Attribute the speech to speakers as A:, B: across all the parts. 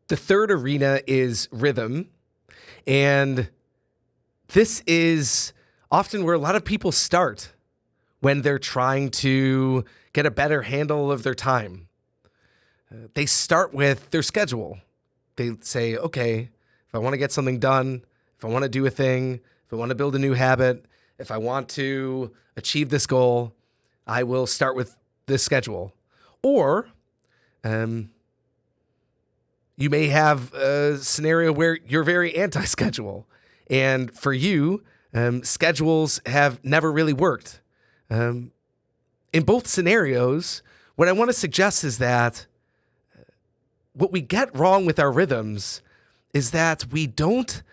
A: The third arena is rhythm. And this is often where a lot of people start when they're trying to get a better handle of their time. They start with their schedule. They say, okay, if I want to get something done, if I want to do a thing, if I want to build a new habit, if I want to achieve this goal, I will start with this schedule. Or you may have a scenario where you're very anti-schedule. And for you, schedules have never really worked. In both scenarios, what I want to suggest is that what we get wrong with our rhythms is that we don't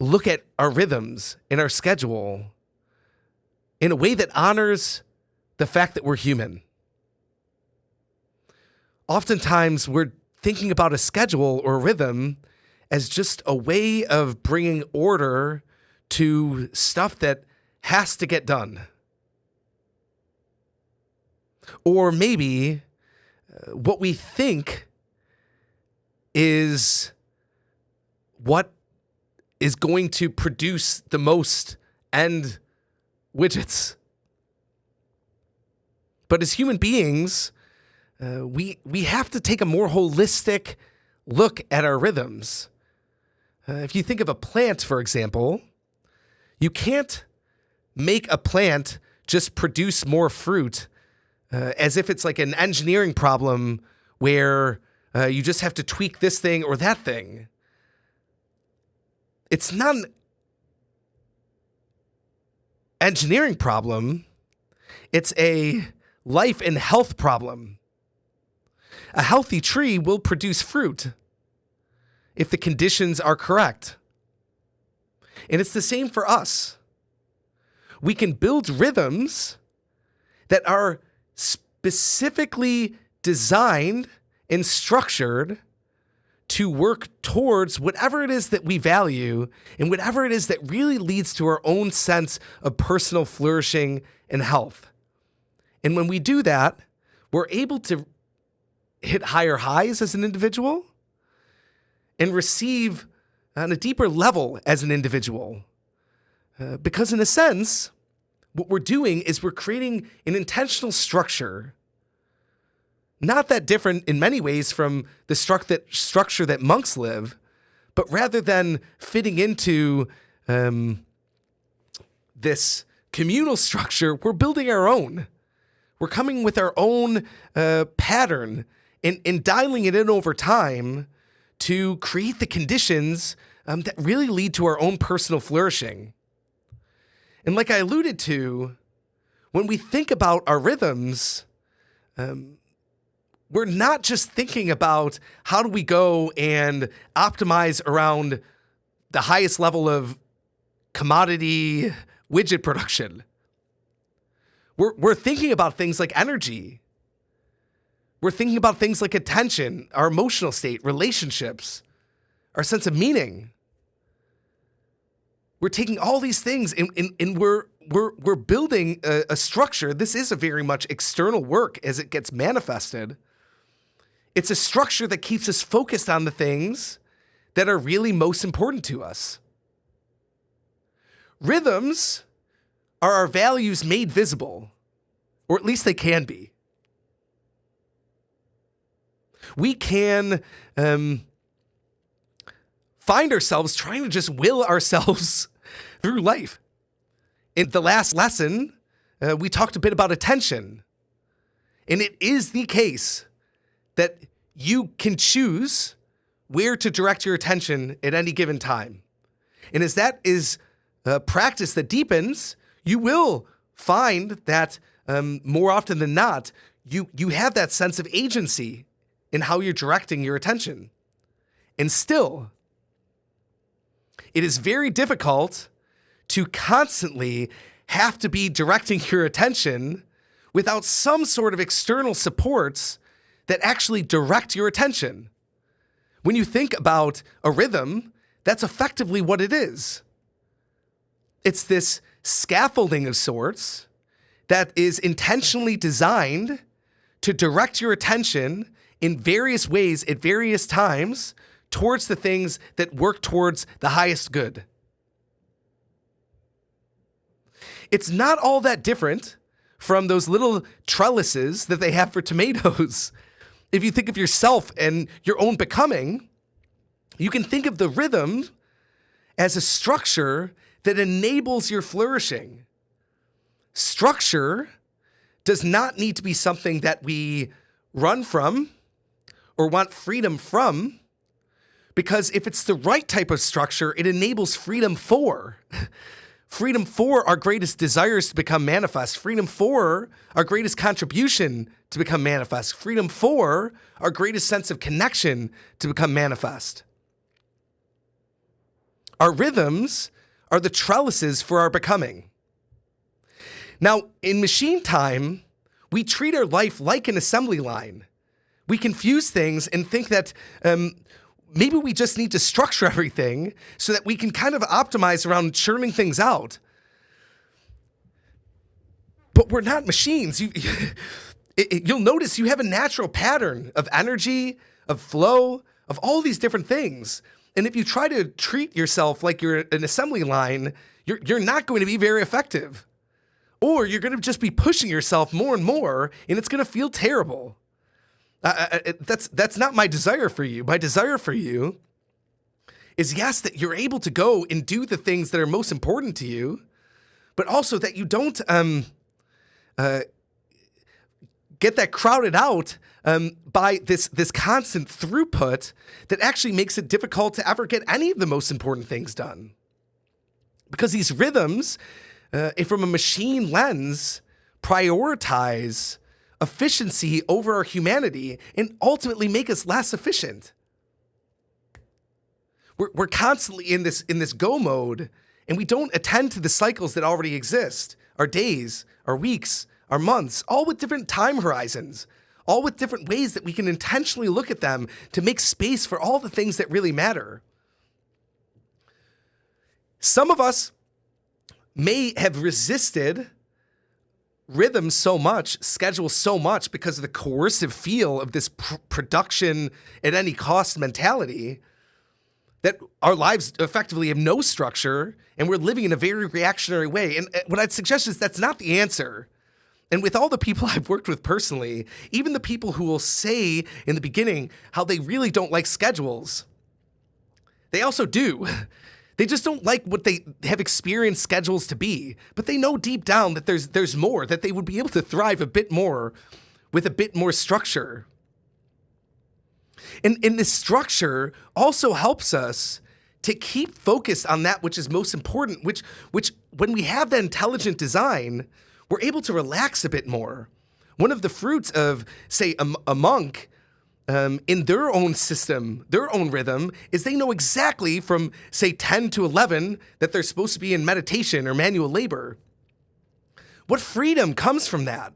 A: look at our rhythms in our schedule in a way that honors the fact that we're human. Oftentimes, we're thinking about a schedule or a rhythm as just a way of bringing order to stuff that has to get done. Or maybe what we think is what is going to produce the most end widgets. But as human beings, we have to take a more holistic look at our rhythms. If you think of a plant, for example, you can't make a plant just produce more fruit as if it's like an engineering problem where you just have to tweak this thing or that thing. It's not an engineering problem. It's a life and health problem. A healthy tree will produce fruit if the conditions are correct. And it's the same for us. We can build rhythms that are specifically designed and structured to work towards whatever it is that we value and whatever it is that really leads to our own sense of personal flourishing and health. And when we do that, we're able to hit higher highs as an individual and receive on a deeper level as an individual. Because in a sense, what we're doing is we're creating an intentional structure, not that different in many ways from the structure that monks live, but rather than fitting into this communal structure, we're building our own. We're coming with our own pattern and dialing it in over time to create the conditions that really lead to our own personal flourishing. And like I alluded to, when we think about our rhythms, we're not just thinking about how do we go and optimize around the highest level of commodity widget production. We're thinking about things like energy. We're thinking about things like attention, our emotional state, relationships, our sense of meaning. We're taking all these things and we're building a structure. This is a very much external work as it gets manifested. It's a structure that keeps us focused on the things that are really most important to us. Rhythms are our values made visible, or at least they can be. We can find ourselves trying to just will ourselves through life. In the last lesson, we talked a bit about attention. And it is the case that you can choose where to direct your attention at any given time. And as that is a practice that deepens, you will find that more often than not, you have that sense of agency in how you're directing your attention. And still, it is very difficult to constantly have to be directing your attention without some sort of external supports that actually direct your attention. When you think about a rhythm, that's effectively what it is. It's this scaffolding of sorts that is intentionally designed to direct your attention in various ways at various times towards the things that work towards the highest good. It's not all that different from those little trellises that they have for tomatoes. If you think of yourself and your own becoming, you can think of the rhythm as a structure that enables your flourishing. Structure does not need to be something that we run from or want freedom from, because if it's the right type of structure, it enables freedom for. Freedom for our greatest desires to become manifest. Freedom for our greatest contribution to become manifest. Freedom for our greatest sense of connection to become manifest. Our rhythms are the trellises for our becoming. Now, in machine time, we treat our life like an assembly line. We confuse things and think that maybe we just need to structure everything so that we can kind of optimize around churning things out. But we're not machines. You'll notice you have a natural pattern of energy, of flow, of all these different things. And if you try to treat yourself like you're an assembly line, you're not going to be very effective. Or you're going to just be pushing yourself more and more, and it's going to feel terrible. That's not my desire for you. My desire for you is, yes, that you're able to go and do the things that are most important to you, but also that you don't get that crowded out by this constant throughput that actually makes it difficult to ever get any of the most important things done. Because these rhythms, from a machine lens, prioritize efficiency over our humanity and ultimately make us less efficient. We're constantly in this go mode, and we don't attend to the cycles that already exist. Our days, our weeks, our months, all with different time horizons, all with different ways that we can intentionally look at them to make space for all the things that really matter. Some of us may have resisted rhythm so much, schedule so much, because of the coercive feel of this production at any cost mentality, that our lives effectively have no structure and we're living in a very reactionary way. And what I'd suggest is that's not the answer. And with all the people I've worked with personally, even the people who will say in the beginning how they really don't like schedules, they also do. They just don't like what they have experienced schedules to be, but they know deep down that there's more, that they would be able to thrive a bit more with a bit more structure. And this structure also helps us to keep focused on that which is most important, which when we have that intelligent design, we're able to relax a bit more. One of the fruits of, say, a monk in their own system, their own rhythm, is they know exactly from, say, 10 to 11 that they're supposed to be in meditation or manual labor. What freedom comes from that?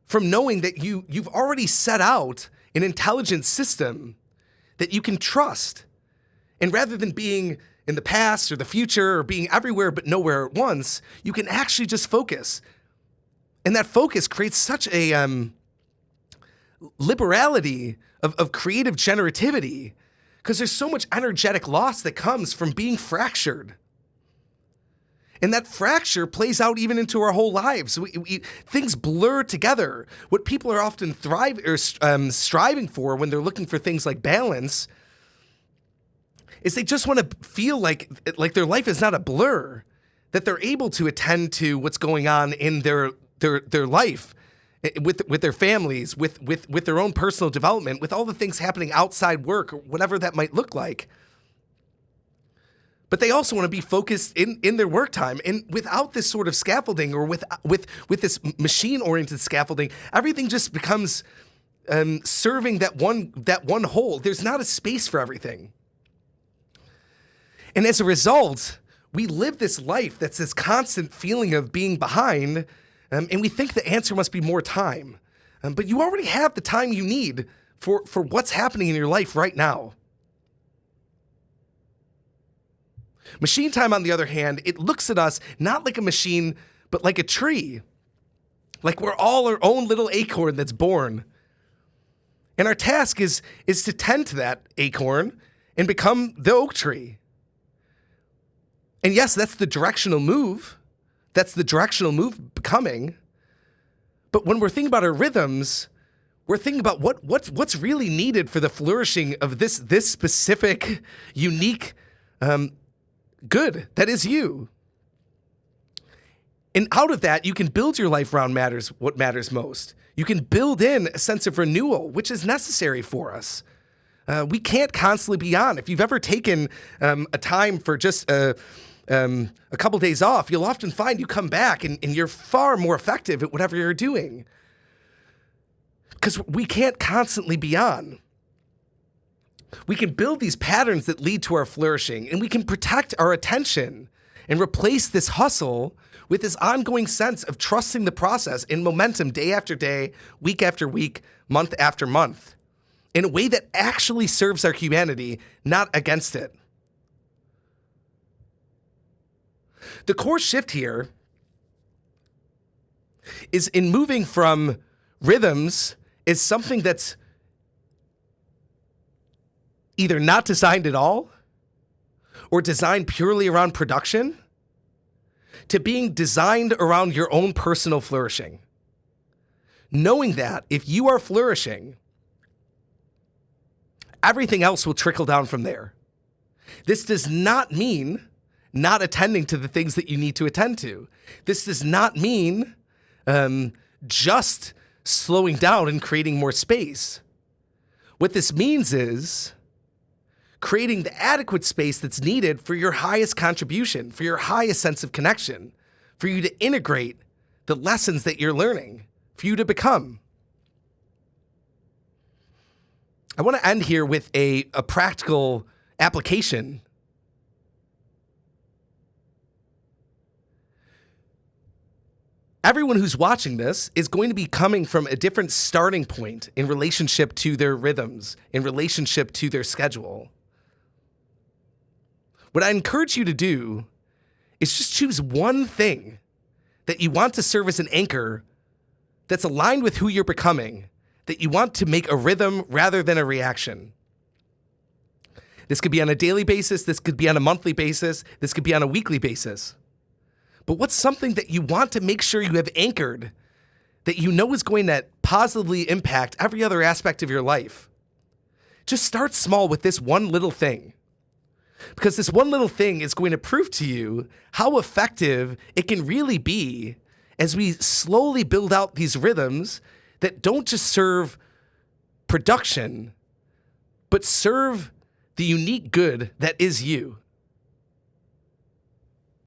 A: From knowing that you've already set out an intelligent system that you can trust. And rather than being in the past or the future or being everywhere but nowhere at once, you can actually just focus. And that focus creates such a liberality of creative generativity, because there's so much energetic loss that comes from being fractured. And that fracture plays out even into our whole lives. Things blur together. What people are often striving for when they're looking for things like balance is they just want to feel like their life is not a blur, that they're able to attend to what's going on in their life, with their families, with their own personal development, with all the things happening outside work, or whatever that might look like. But they also want to be focused in their work time. And without this sort of scaffolding, or with this machine-oriented scaffolding, everything just becomes serving that one whole. There's not a space for everything. And as a result, we live this life that's this constant feeling of being behind, and we think the answer must be more time. But you already have the time you need for what's happening in your life right now. Machine time, on the other hand, it looks at us not like a machine, but like a tree. Like we're all our own little acorn that's born. And our task is to tend to that acorn and become the oak tree. And yes, that's the directional move. That's the directional move becoming. But when we're thinking about our rhythms, we're thinking about what's really needed for the flourishing of this specific, unique good that is you. And out of that, you can build your life around what matters most. You can build in a sense of renewal, which is necessary for us. We can't constantly be on. If you've ever taken a time for just a couple days off, you'll often find you come back and you're far more effective at whatever you're doing. Because we can't constantly be on. We can build these patterns that lead to our flourishing, and we can protect our attention and replace this hustle with this ongoing sense of trusting the process and momentum day after day, week after week, month after month, in a way that actually serves our humanity, not against it. The core shift here is in moving from rhythms is something that's either not designed at all or designed purely around production to being designed around your own personal flourishing. Knowing that if you are flourishing, everything else will trickle down from there. This does not mean not attending to the things that you need to attend to. This does not mean just slowing down and creating more space. What this means is creating the adequate space that's needed for your highest contribution, for your highest sense of connection, for you to integrate the lessons that you're learning, for you to become. I want to end here with a practical application. Everyone who's watching this is going to be coming from a different starting point in relationship to their rhythms, in relationship to their schedule. What I encourage you to do is just choose one thing that you want to serve as an anchor that's aligned with who you're becoming, that you want to make a rhythm rather than a reaction. This could be on a daily basis. This could be on a monthly basis. This could be on a weekly basis. But what's something that you want to make sure you have anchored that you know is going to positively impact every other aspect of your life? Just start small with this one little thing. Because this one little thing is going to prove to you how effective it can really be as we slowly build out these rhythms that don't just serve production, but serve the unique good that is you.